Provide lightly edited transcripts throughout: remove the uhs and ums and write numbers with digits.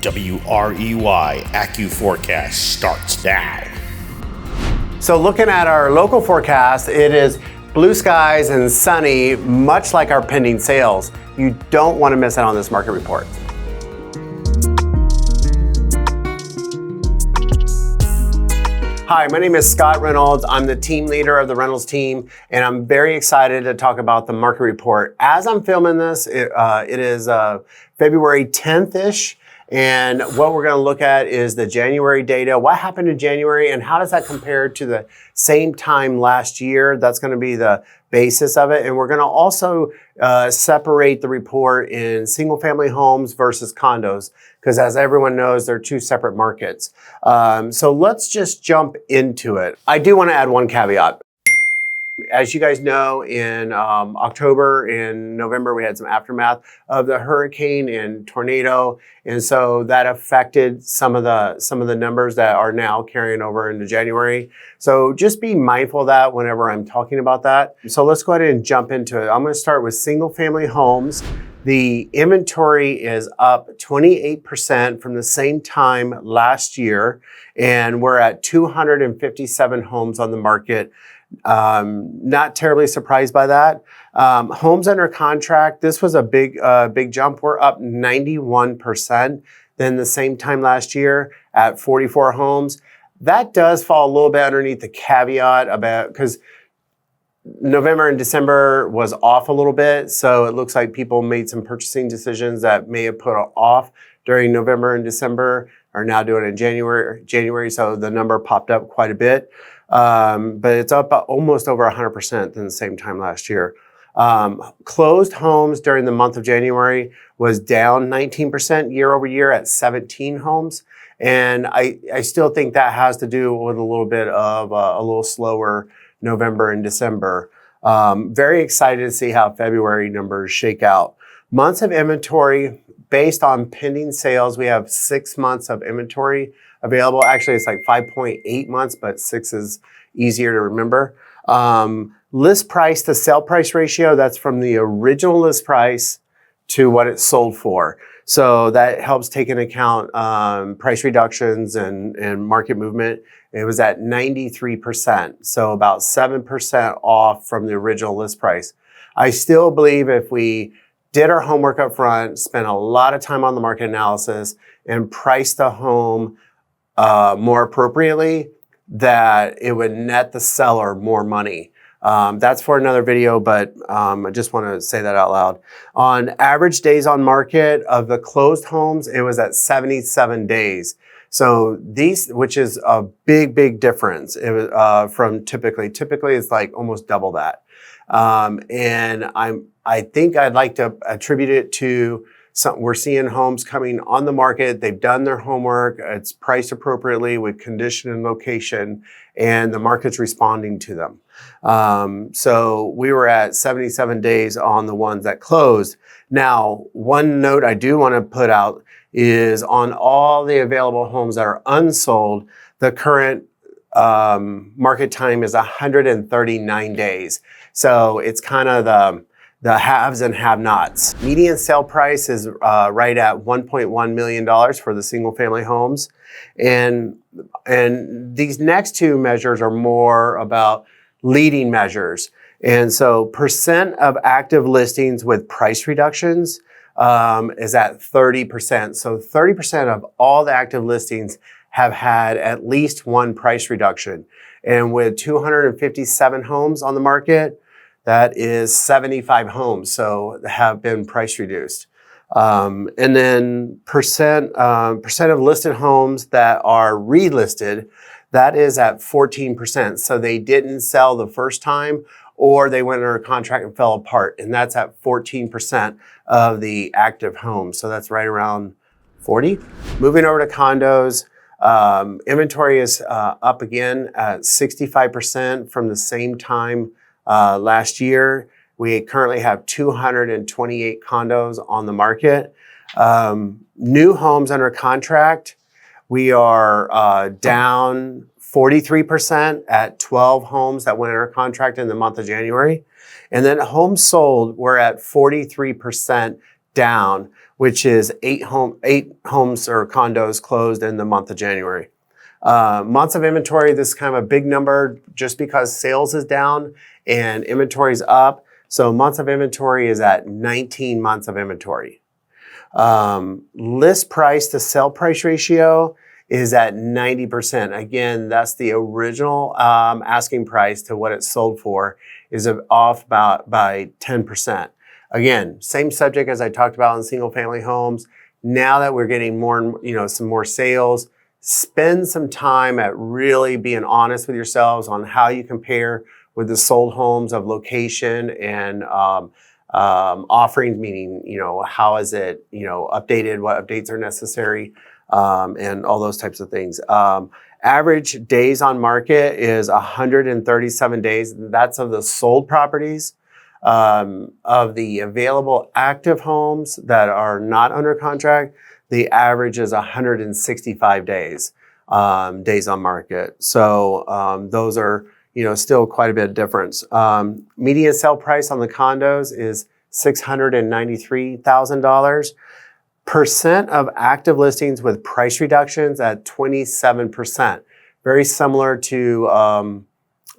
WREY AccuForecast starts now. So looking at our local forecast, it is blue skies and sunny, much like our pending sales. You don't want to miss out on this market report. Hi, my name is Scott Reynolds. I'm the team leader of the Reynolds team, and I'm very excited to talk about the market report. As I'm filming this, it is February 10th-ish, and what we're going to look at is the January data. What happened in January, and how does that compare to the same time last year? That's going to be the basis of it, and we're going to also separate the report in single-family homes versus condos, because as everyone knows, they're two separate markets. So let's just jump into it. I do want to add one caveat. As you guys know, in October and November, we had some aftermath of the hurricane and tornado, and so that affected some of the numbers that are now carrying over into January. So just be mindful of that whenever I'm talking about that. So let's go ahead and jump into it. I'm going to start with single-family homes. The inventory is up 28% from the same time last year, and we're at 257 homes on the market. Not terribly surprised by that. Homes under contract, this was a big jump. We're up 91% than the same time last year at 44 homes. That does fall a little bit underneath the caveat about, because November and December was off a little bit. So it looks like people made some purchasing decisions that may have put off during November and December, are now doing it in January. So the number popped up quite a bit. But it's up almost over 100% than the same time last year. Closed homes during the month of January was down 19% year over year at 17 homes. And I still think that has to do with a little bit of a little slower November and December. Very excited to see how February numbers shake out. Months of inventory, based on pending sales, we have 6 months of inventory available. Actually, it's like 5.8 months, but 6 is easier to remember. List price to sale price ratio, that's from the original list price to what it sold for. So that helps take into account price reductions and market movement. It was at 93%, so about 7% off from the original list price. I still believe if we did our homework up front, spent a lot of time on the market analysis, and priced the home more appropriately, that it would net the seller more money. That's for another video, but I just want to say that out loud. On average days on market of the closed homes, it was at 77 days. So which is a big difference. It was from typically it's like almost double that. And I think I'd like to attribute it to we're seeing homes coming on the market. They've done their homework. It's priced appropriately with condition and location, and the market's responding to them. So we were at 77 days on the ones that closed. Now, one note I do want to put out is on all the available homes that are unsold, the current market time is 139 days. So it's kind of the haves and have-nots. Median sale price is right at $1.1 million for the single-family homes. And these next two measures are more about leading measures. And so percent of active listings with price reductions is at 30%. So 30% of all the active listings have had at least one price reduction. And with 257 homes on the market, that is 75 homes, so have been price reduced. And then percent of listed homes that are relisted, that is at 14%. So they didn't sell the first time, or they went under contract and fell apart, and that's at 14% of the active homes. So that's right around 40. Moving over to condos, inventory is up again at 65% from the same time last year. We currently have 228 condos on the market. New homes under contract, we are down 43% at 12 homes that went under contract in the month of January. And then homes sold, we're at 43% down, which is eight homes or condos closed in the month of January. Months of inventory, this is kind of a big number just because sales is down and inventory is up. So months of inventory is at 19 months of inventory. List price to sell price ratio is at 90%. Again, that's the original asking price to what it's sold for is off by 10%. Again, same subject as I talked about in single family homes. Now that we're getting more, some more sales, spend some time at really being honest with yourselves on how you compare with the sold homes of location and offerings, meaning, how is it, updated, what updates are necessary, and all those types of things. Average days on market is 137 days. That's of the sold properties. Of the available active homes that are not under contract, the average is 165 days, days on market. So those are, still quite a bit of difference. Median sale price on the condos is $693,000. Percent of active listings with price reductions at 27%. Very similar to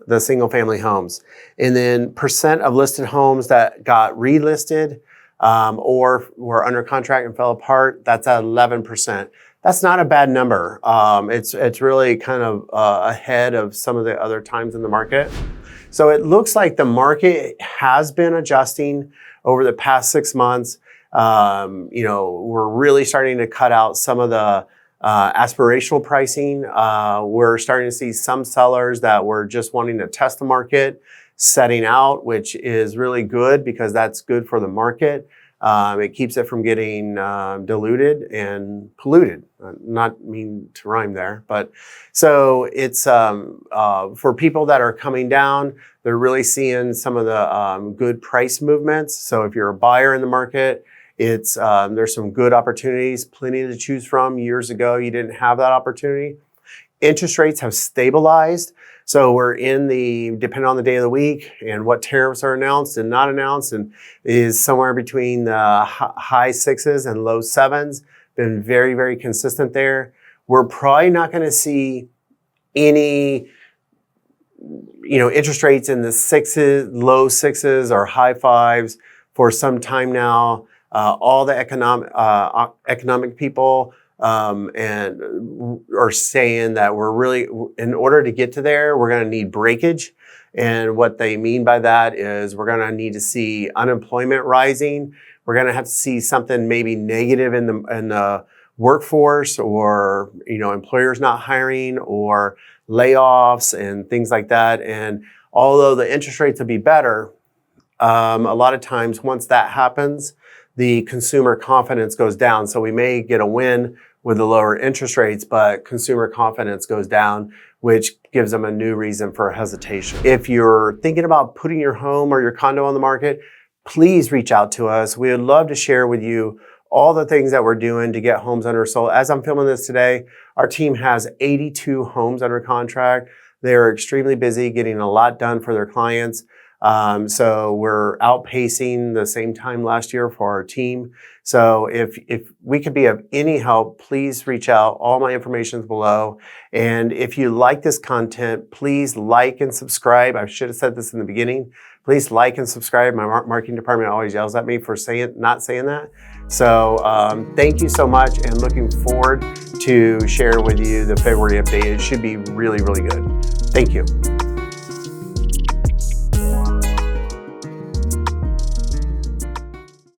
the single family homes. And then percent of listed homes that got relisted or were under contract and fell apart, that's at 11%. That's not a bad number. It's really kind of ahead of some of the other times in the market. So it looks like the market has been adjusting over the past 6 months. We're really starting to cut out some of the aspirational pricing. We're starting to see some sellers that were just wanting to test the market, setting out, which is really good because that's good for the market. It keeps it from getting diluted and polluted. Not mean to rhyme there, but so it's for people that are coming down, they're really seeing some of the good price movements. So if you're a buyer in the market, it's there's some good opportunities, plenty to choose from. Years ago, you didn't have that opportunity. Interest rates have stabilized. So we're depending on the day of the week and what tariffs are announced and not announced, and is somewhere between the high sixes and low sevens. Been very, very consistent there. We're probably not going to see any, interest rates in the sixes, low sixes or high fives for some time now. All the economic people and are saying that we're really, in order to get to there, we're going to need breakage. And what they mean by that is we're going to need to see unemployment rising. We're going to have to see something maybe negative in the workforce, or employers not hiring, or layoffs and things like that. And although the interest rates will be better, a lot of times once that happens, the consumer confidence goes down. So we may get a win with the lower interest rates, but consumer confidence goes down, which gives them a new reason for hesitation. If you're thinking about putting your home or your condo on the market, please reach out to us. We would love to share with you all the things that we're doing to get homes under sold. As I'm filming this today, our team has 82 homes under contract. They're extremely busy getting a lot done for their clients. So we're outpacing the same time last year for our team. So if we could be of any help, please reach out. All my information is below. And if you like this content, please like and subscribe. I should have said this in the beginning. Please like and subscribe. My marketing department always yells at me for not saying that. So thank you so much, and looking forward to share with you the February update. It should be really, really good. Thank you.